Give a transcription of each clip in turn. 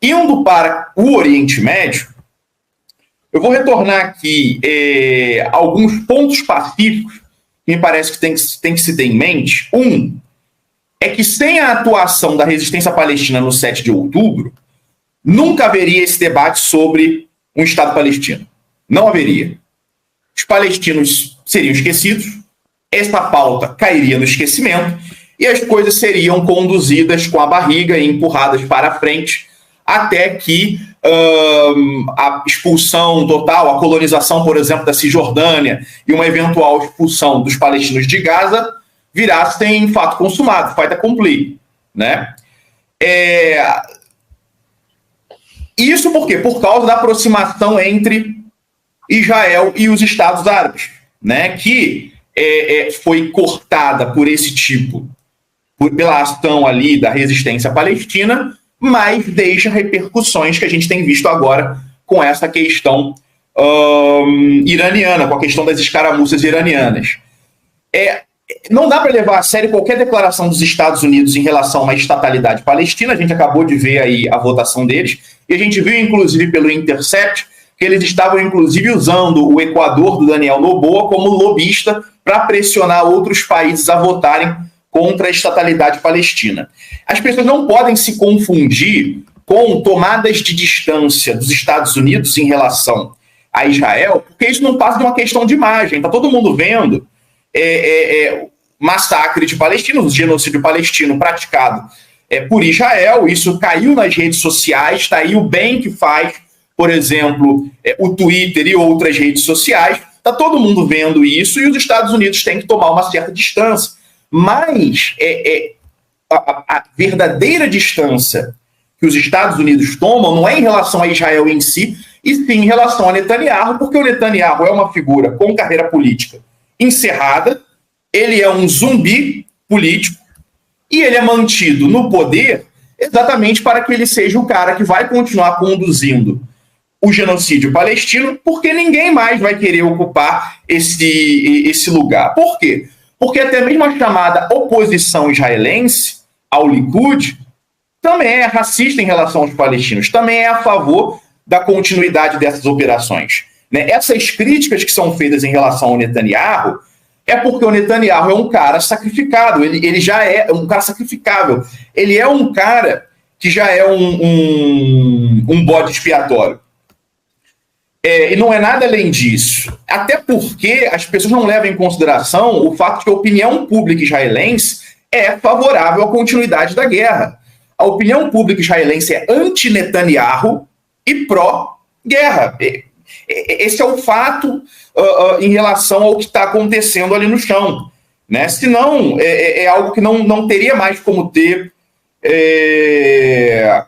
Indo para o Oriente Médio, eu vou retornar aqui alguns pontos pacíficos que me parece que tem que se ter em mente. Um é que sem a atuação da resistência palestina no 7 de outubro, nunca haveria esse debate sobre um Estado palestino. Não haveria. Os palestinos seriam esquecidos, essa pauta cairia no esquecimento e as coisas seriam conduzidas com a barriga e empurradas para a frente até que a expulsão total, a colonização, por exemplo, da Cisjordânia e uma eventual expulsão dos palestinos de Gaza virassem fato consumado, fait accompli, né? Isso por quê? Por causa da aproximação entre Israel e os Estados Árabes, né? Que foi cortada por esse tipo, pela ação ali da resistência palestina, mas deixa repercussões que a gente tem visto agora com essa questão iraniana, com a questão das escaramuças iranianas. Não dá para levar a sério qualquer declaração dos Estados Unidos em relação a uma estatalidade palestina. A gente acabou de ver aí a votação deles, e a gente viu, inclusive, pelo Intercept, que eles estavam, inclusive, usando o Equador do Daniel Noboa como lobista para pressionar outros países a votarem contra a estatalidade palestina. As pessoas não podem se confundir com tomadas de distância dos Estados Unidos em relação a Israel, porque isso não passa de uma questão de imagem. Está todo mundo vendo massacre de palestinos, genocídio palestino praticado por Israel. Isso caiu nas redes sociais, está aí o bem que faz, por exemplo, o Twitter e outras redes sociais. Está todo mundo vendo isso e os Estados Unidos têm que tomar uma certa distância. Mas a verdadeira distância que os Estados Unidos tomam não é em relação a Israel em si, e sim em relação a Netanyahu, porque o Netanyahu é uma figura com carreira política encerrada, ele é um zumbi político, e ele é mantido no poder exatamente para que ele seja o cara que vai continuar conduzindo o genocídio palestino, porque ninguém mais vai querer ocupar esse lugar. Por quê? Porque até mesmo a chamada oposição israelense ao Likud também é racista em relação aos palestinos, também é a favor da continuidade dessas operações, né? Essas críticas que são feitas em relação ao Netanyahu é porque o Netanyahu é um cara sacrificado, ele já é um cara sacrificável, ele é um cara que já é um bode expiatório. E não é nada além disso. Até porque as pessoas não levam em consideração o fato de que a opinião pública israelense é favorável à continuidade da guerra. A opinião pública israelense é anti-Netanyahu e pró-guerra. Esse é o fato em relação ao que está acontecendo ali no chão, né? Senão, é algo que não teria mais como ter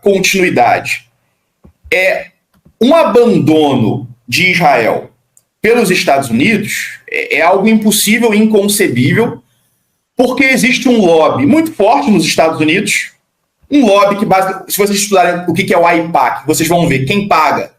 continuidade. Um abandono de Israel pelos Estados Unidos é algo impossível e inconcebível, porque existe um lobby muito forte nos Estados Unidos, um lobby que, se vocês estudarem o que é o AIPAC, vocês vão ver quem paga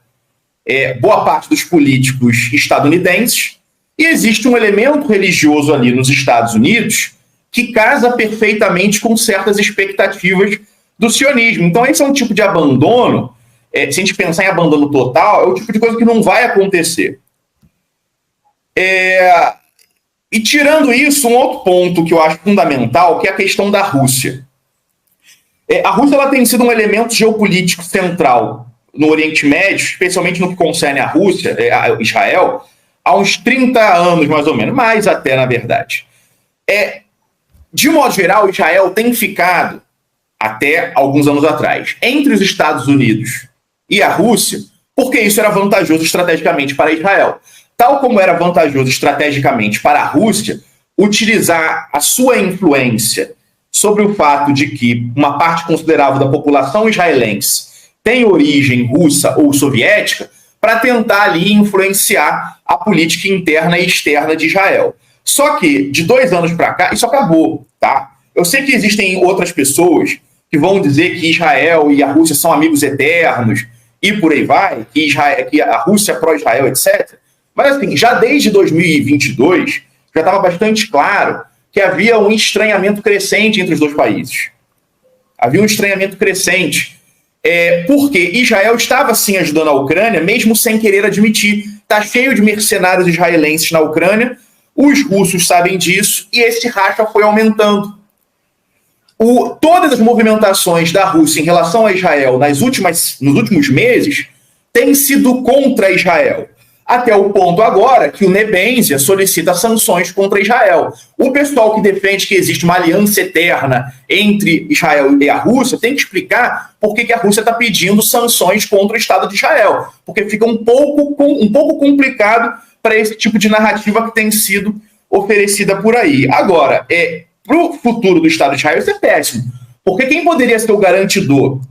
boa parte dos políticos estadunidenses, e existe um elemento religioso ali nos Estados Unidos que casa perfeitamente com certas expectativas do sionismo. Então esse é um tipo de abandono. Se a gente pensar em abandono total, é o tipo de coisa que não vai acontecer. E tirando isso, um outro ponto que eu acho fundamental, que é a questão da Rússia. A Rússia ela tem sido um elemento geopolítico central no Oriente Médio, especialmente no que concerne a Rússia, a Israel, há uns 30 anos, mais ou menos, mais até, na verdade. De modo geral, Israel tem ficado, até alguns anos atrás, entre os Estados Unidos e a Rússia, porque isso era vantajoso estrategicamente para Israel. Tal como era vantajoso estrategicamente para a Rússia utilizar a sua influência sobre o fato de que uma parte considerável da população israelense tem origem russa ou soviética, para tentar ali influenciar a política interna e externa de Israel. Só que, de 2 anos para cá, isso acabou, tá? Eu sei que existem outras pessoas que vão dizer que Israel e a Rússia são amigos eternos, e por aí vai, que a Rússia é pró-Israel, etc. Mas, assim, já desde 2022, já estava bastante claro que havia um estranhamento crescente entre os dois países. Havia um estranhamento crescente. Porque Israel estava, sim, ajudando a Ucrânia, mesmo sem querer admitir. Está cheio de mercenários israelenses na Ucrânia, os russos sabem disso, e esse racha foi aumentando. Todas as movimentações da Rússia em relação a Israel nos últimos meses têm sido contra Israel. Até o ponto agora que o Nebenzia solicita sanções contra Israel. O pessoal que defende que existe uma aliança eterna entre Israel e a Rússia tem que explicar por que a Rússia está pedindo sanções contra o Estado de Israel. Porque fica um pouco complicado para esse tipo de narrativa que tem sido oferecida por aí. Agora, para o futuro do Estado de Israel, isso é péssimo. Porque quem poderia ser o garantidor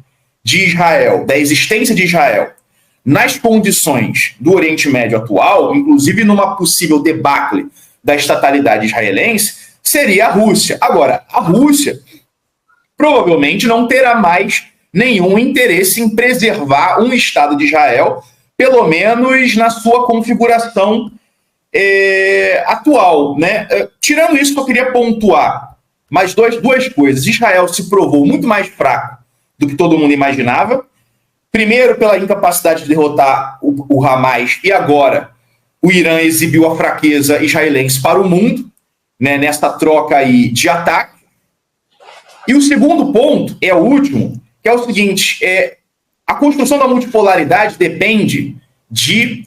de Israel, da existência de Israel, nas condições do Oriente Médio atual, inclusive numa possível debacle da estatalidade israelense, seria a Rússia. Agora, a Rússia provavelmente não terá mais nenhum interesse em preservar um Estado de Israel, pelo menos na sua configuração atual, né? Tirando isso, eu queria pontuar mais duas coisas. Israel se provou muito mais fraco do que todo mundo imaginava. Primeiro, pela incapacidade de derrotar o Hamas, e agora o Irã exibiu a fraqueza israelense para o mundo, né, nessa troca aí de ataque. E o segundo ponto, o último, que é o seguinte, a construção da multipolaridade depende de...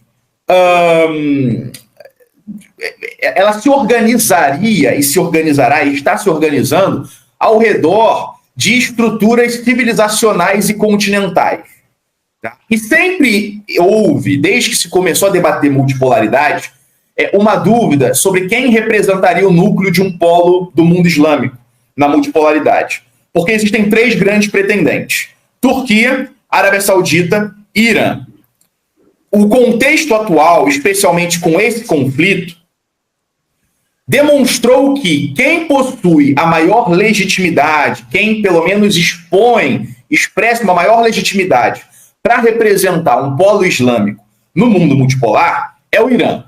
ela se organizaria e se organizará e está se organizando ao redor de estruturas civilizacionais e continentais. E sempre houve, desde que se começou a debater multipolaridade, uma dúvida sobre quem representaria o núcleo de um polo do mundo islâmico na multipolaridade. Porque existem 3 grandes pretendentes: Turquia, Arábia Saudita e Irã. O contexto atual, especialmente com esse conflito, demonstrou que quem possui a maior legitimidade, quem pelo menos expressa uma maior legitimidade para representar um polo islâmico no mundo multipolar, é o Irã.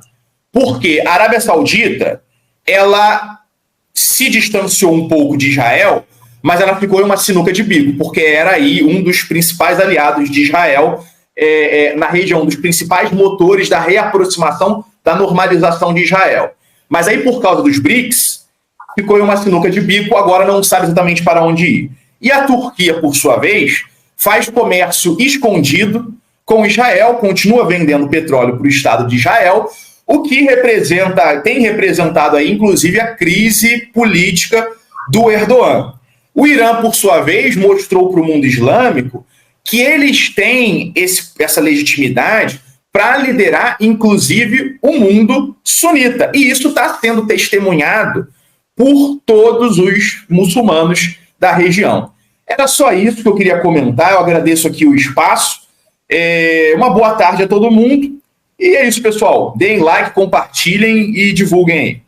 Porque a Arábia Saudita, ela se distanciou um pouco de Israel, mas ela ficou em uma sinuca de bico, porque era aí um dos principais aliados de Israel na região, um dos principais motores da reaproximação, da normalização de Israel. Mas aí, por causa dos BRICS, ficou em uma sinuca de bico, agora não sabe exatamente para onde ir. E a Turquia, por sua vez, faz comércio escondido com Israel, continua vendendo petróleo para o Estado de Israel, o que tem representado aí, inclusive, a crise política do Erdogan. O Irã, por sua vez, mostrou para o mundo islâmico que eles têm essa legitimidade para liderar, inclusive, o mundo sunita. E isso está sendo testemunhado por todos os muçulmanos da região. Era só isso que eu queria comentar. Eu agradeço aqui o espaço. Uma boa tarde a todo mundo. E é isso, pessoal. Deem like, compartilhem e divulguem aí.